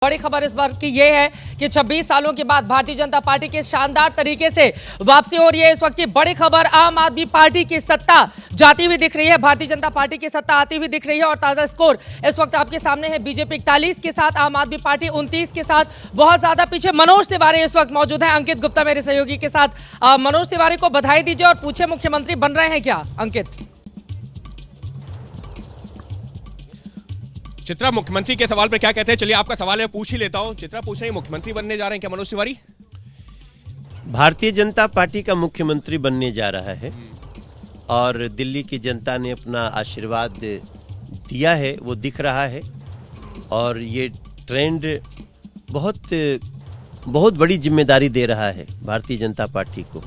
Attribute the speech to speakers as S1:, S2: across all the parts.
S1: बड़ी खबर इस बार की यह है कि 26 सालों के बाद भारतीय जनता पार्टी के शानदार तरीके से वापसी हो रही है। इस वक्त की बड़ी खबर, आम आदमी पार्टी की सत्ता जाती हुई दिख रही है, भारतीय जनता पार्टी की सत्ता आती हुई दिख रही है। और ताजा स्कोर इस वक्त आपके सामने है, बीजेपी 41 के साथ, आम आदमी पार्टी 29 के साथ, बहुत ज्यादा पीछे मनोज तिवारी इस वक्त मौजूद है। अंकित गुप्ता मेरे सहयोगी के साथ। मनोज तिवारी को बधाई दीजिए और पूछे मुख्यमंत्री बन रहे हैं क्या अंकित?
S2: चित्रा, मुख्यमंत्री के सवाल पर क्या कहते हैं? चलिए आपका सवाल है, पूछ ही लेता हूं। चित्रा पूछ रही है, मुख्यमंत्री बनने जा रहे हैं क्या मनोज तिवारी?
S3: भारतीय जनता पार्टी का मुख्यमंत्री बनने जा रहा है और दिल्ली की जनता ने अपना आशीर्वाद दिया है, वो दिख रहा है। और ये ट्रेंड बहुत बड़ी जिम्मेदारी दे रहा है भारतीय जनता पार्टी को।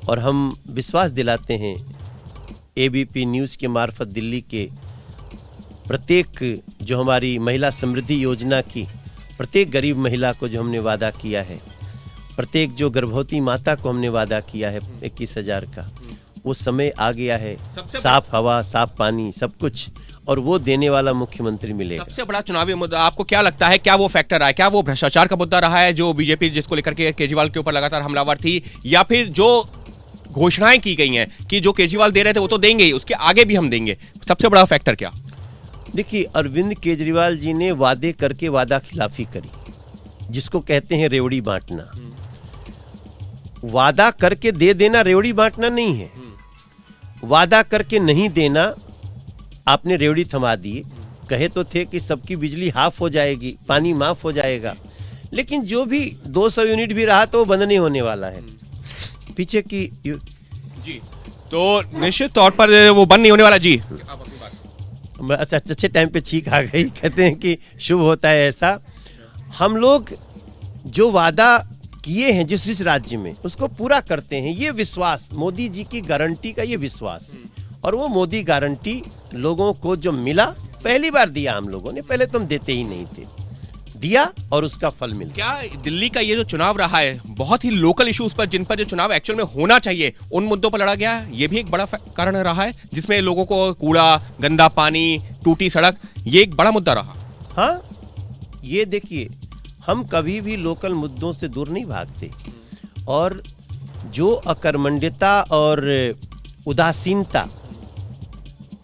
S3: और हम विश्वास दिलाते हैं एबीपी न्यूज़ के मार्फत दिल्ली के प्रत्येक जो हमारी महिला समृद्धि योजना की प्रत्येक गरीब महिला को जो हमने वादा किया है, प्रत्येक जो गर्भवती माता को हमने वादा किया है 21,000 का, वो समय आ गया है। साफ हवा, साफ पानी, सब कुछ, और वो देने वाला मुख्यमंत्री मिलेगा।
S2: सबसे बड़ा चुनावी मुद्दा आपको क्या लगता है, क्या वो फैक्टर रहा है? क्या वो भ्रष्टाचार का मुद्दा रहा है जो बीजेपी जिसको लेकर के केजरीवाल के ऊपर लगातार हमलावर थी, या फिर जो घोषणाएं की गई हैं कि जो केजरीवाल दे रहे थे वो तो देंगे ही, उसके आगे भी हम देंगे? सबसे बड़ा फैक्टर क्या?
S3: देखिए, अरविंद केजरीवाल जी ने वादे करके वादा खिलाफी करी, जिसको कहते हैं रेवड़ी बांटना। वादा करके दे देना रेवड़ी बांटना नहीं है। वादा करके नहीं देना, आपने रेवड़ी थमा दी। कहे तो थे कि सबकी बिजली हाफ हो जाएगी, पानी माफ हो जाएगा, लेकिन जो भी 200 यूनिट भी रहा तो वो बंद नहीं होने वाला है। पीछे की
S2: जी, तो निश्चित तौर पर वो बंद नहीं होने वाला। जी,
S3: अच्छा, अच्छे टाइम पे छींक आ गई। कहते हैं कि शुभ होता है ऐसा। हम लोग जो वादा किए हैं जिस राज्य में, उसको पूरा करते हैं। ये विश्वास, मोदी जी की गारंटी का ये विश्वास, और वो मोदी गारंटी लोगों को जो मिला, पहली बार दिया हम लोगों ने, पहले तो हम देते ही नहीं थे, दिया और उसका फल मिल गया।
S2: क्या दिल्ली का ये जो चुनाव रहा है, बहुत ही लोकल इश्यूज पर, जिन पर जो चुनाव एक्चुअल में होना चाहिए, उन मुद्दों पर लड़ा गया है? ये भी एक बड़ा कारण रहा है जिसमें लोगों को कूड़ा, गंदा पानी, टूटी सड़क, ये एक बड़ा मुद्दा रहा।
S3: हाँ, ये देखिए, हम कभी भी लोकल मुद्दों से दूर नहीं भागते, और जो अकर्मण्यता और उदासीनता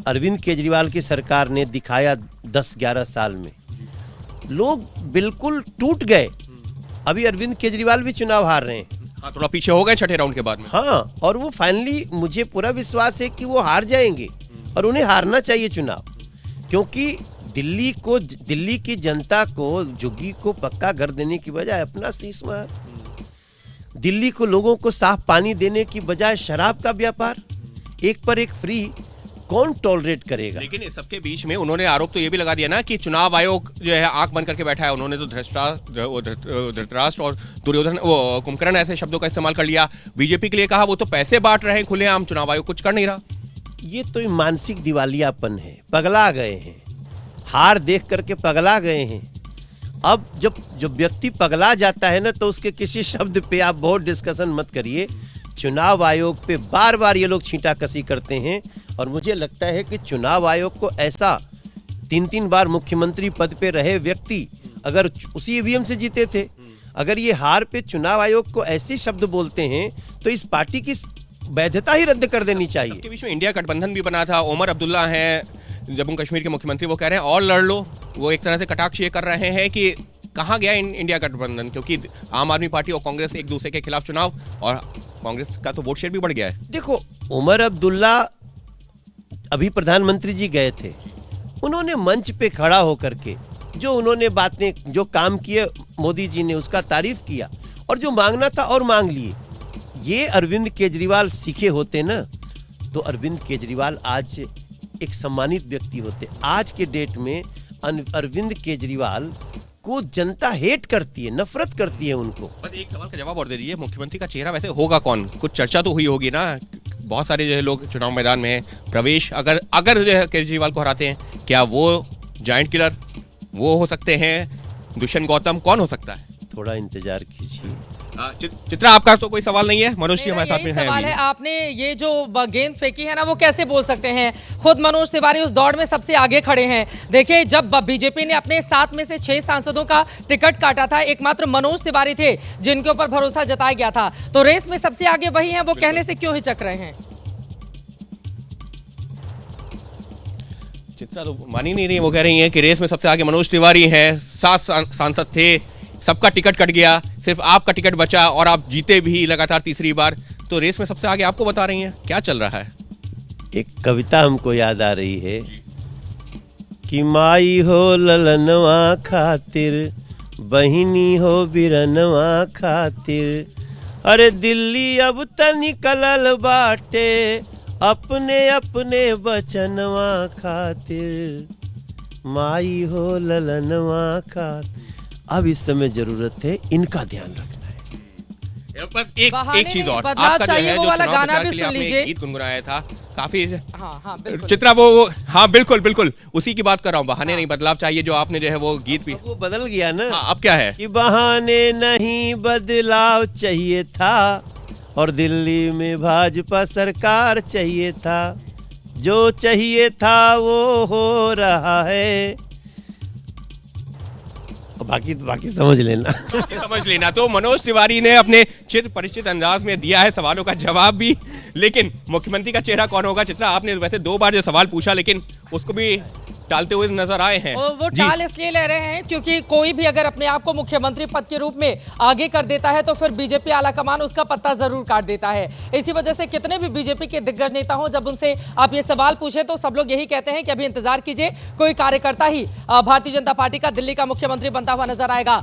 S3: अरविंद केजरीवाल की सरकार ने दिखाया 10-11 साल में, लोग बिल्कुल टूट गए। अभी अरविंद केजरीवाल भी चुनाव हार रहे हैं।
S2: हाँ, थोड़ा पीछे हो गए छठे राउंड के बाद में।
S3: हाँ, और वो फाइनली, मुझे पूरा विश्वास है कि वो हार जाएंगे, और उन्हें हारना चाहिए चुनाव, क्योंकि दिल्ली की जनता को, झुग्गी को पक्का घर देने की बजाय अपना शीश महल, दिल्ली को लोगों को साफ पानी देने की बजाय शराब का व्यापार, एक पर एक फ्री, कौन टॉलरेट करेगा?
S2: लेकिन इस सबके बीच में उन्होंने आरोप तो ये भी लगा दिया ना कि चुनाव आयोग जो है आंख बंद करके बैठा है। उन्होंने तो धृतराष्ट्र और दुर्योधन, वो कुंभकर्ण, ऐसे शब्दों का इस्तेमाल कर लिया। बीजेपी के लिए कहा वो तो पैसे बांट रहे हैं खुलेआम, चुनाव आयोग कुछ कर नहीं रहा।
S3: ये तो मानसिक दिवालियापन है, पगला गए हैं, हार देख करके पगला गए हैं। अब जब व्यक्ति पगला जाता है ना, तो उसके किसी शब्द पे आप बहुत डिस्कशन मत करिए। चुनाव आयोग पे बार बार ये लोग छींटाकशी करते हैं, और मुझे लगता है कि चुनाव आयोग को ऐसा 3-3 बार मुख्यमंत्री पद पे रहे व्यक्ति अगर उसी ईवीएम से जीते थे, अगर ये हार पे चुनाव आयोग को ऐसे शब्द बोलते हैं, तो इस पार्टी की वैधता ही रद्द कर देनी चाहिए।
S2: सबके बीच में इंडिया गठबंधन भी बना था। ओमर अब्दुल्ला हैं जम्मू कश्मीर के मुख्यमंत्री, वो कह रहे हैं और लड़ लो। वो एक तरह से कटाक्ष ये कर रहे हैं कि कहाँ गया इंडिया गठबंधन, क्योंकि आम आदमी पार्टी और कांग्रेस एक दूसरे के खिलाफ चुनाव, और कांग्रेस का तो वोट शेयर भी बढ़ गया है।
S3: देखो, उमर अब्दुल्ला अभी प्रधानमंत्री जी गए थे, उन्होंने मंच पे खड़ा होकर के जो उन्होंने बातें, जो काम किए मोदी जी ने, उसका तारीफ किया, और जो मांगना था और मांग लिए। ये अरविंद केजरीवाल सीखे होते ना, तो अरविंद केजरीवाल आज एक सम्मानित व्यक्ति होते। आज के डेट में अरविंद केजरीवाल को जनता हेट करती है, नफरत करती है उनको।
S2: बस एक सवाल का जवाब और दे दीजिए, मुख्यमंत्री का चेहरा वैसे होगा कौन? कुछ चर्चा तो हुई होगी ना, बहुत सारे जो है लोग चुनाव मैदान में हैं। प्रवेश अगर जो है केजरीवाल को हराते हैं, क्या वो जायंट किलर वो हो सकते हैं? दुष्यंत गौतम कौन हो सकता है?
S3: थोड़ा इंतजार कीजिए।
S2: चित्रा, आपका तो कोई सवाल नहीं है? मनोज जी
S1: मेरा
S2: हमारे साथ
S1: यही
S2: में
S1: सवाल
S2: हैं
S1: है,
S2: अभी।
S1: आपने ये जो गेंद फेंकी है ना, वो कैसे बोल सकते हैं? खुद मनोज तिवारी उस दौड़ में सबसे आगे खड़े हैं। देखिए, जब बीजेपी ने अपने 7 में से 6 सांसदों का टिकट काटा था, एकमात्र मनोज तिवारी थे जिनके ऊपर भरोसा जताया गया था। तो रेस में सबसे आगे वही हैं, वो कहने से क्यों हिचक रहे हैं?
S2: चित्रा तो मान ही नहीं रही, वो कह रही हैं कि रेस में सबसे आगे मनोज तिवारी हैं। 7 सांसद थे, सबका टिकट कट गया, सिर्फ आपका टिकट बचा और आप जीते भी लगातार तीसरी बार। तो रेस में सबसे आगे आपको बता रही हैं, क्या चल रहा है?
S3: एक कविता हमको याद आ रही है कि माई हो ललनवा खातिर, बहिनी हो बिरनवा खातिर, अरे दिल्ली अब त निकलल बाटे अपने अपने बचनवा खातिर, माई हो ललनवा खातिर। अब इस समय जरूरत है इनका ध्यान रखना है।
S2: बस
S1: बहाने
S2: एक चीज
S1: नहीं,
S2: और,
S1: बदलाव
S2: आपका जो
S1: चाहिए,
S2: है
S1: वो
S2: जो
S1: वाला
S2: चुनाव
S1: गाना
S2: प्रचार
S1: भी
S2: के लिए
S1: सुन
S2: आपने
S1: लीजिए।
S2: एक गीत गुनगुनाया था काफी।
S1: हाँ बिल्कुल।
S2: चित्रा वो हाँ बिल्कुल बिल्कुल उसी की बात कर रहा हूँ। बहाने नहीं, बदलाव चाहिए, जो आपने जो है वो गीत भी।
S3: अब वो बदल गया ना।
S2: हाँ, अब क्या है?
S3: कि बहाने नहीं बदलाव चाहिए था, और दिल्ली में भाजपा सरकार चाहिए था, जो चाहिए था वो हो रहा है। और बाकी समझ लेना।
S2: समझ लेना। तो मनोज तिवारी ने अपने चिर परिचित अंदाज में दिया है सवालों का जवाब भी, लेकिन मुख्यमंत्री का चेहरा कौन होगा? चित्रा, आपने वैसे 2 बार जो सवाल पूछा, लेकिन उसको भी टालते हुए नजर आए हैं।
S1: वो
S2: जी।
S1: टाल इसलिए ले रहे हैं क्योंकि कोई भी अगर अपने आप को मुख्यमंत्री पद के रूप में आगे कर देता है तो फिर बीजेपी आलाकमान उसका पत्ता जरूर काट देता है। इसी वजह से कितने भी बीजेपी के दिग्गज नेता हों, जब उनसे आप ये सवाल पूछे तो सब लोग यही कहते हैं कि अभी इंतजार कीजिए, कोई कार्यकर्ता ही भारतीय जनता पार्टी का दिल्ली का मुख्यमंत्री बनता हुआ नजर आएगा।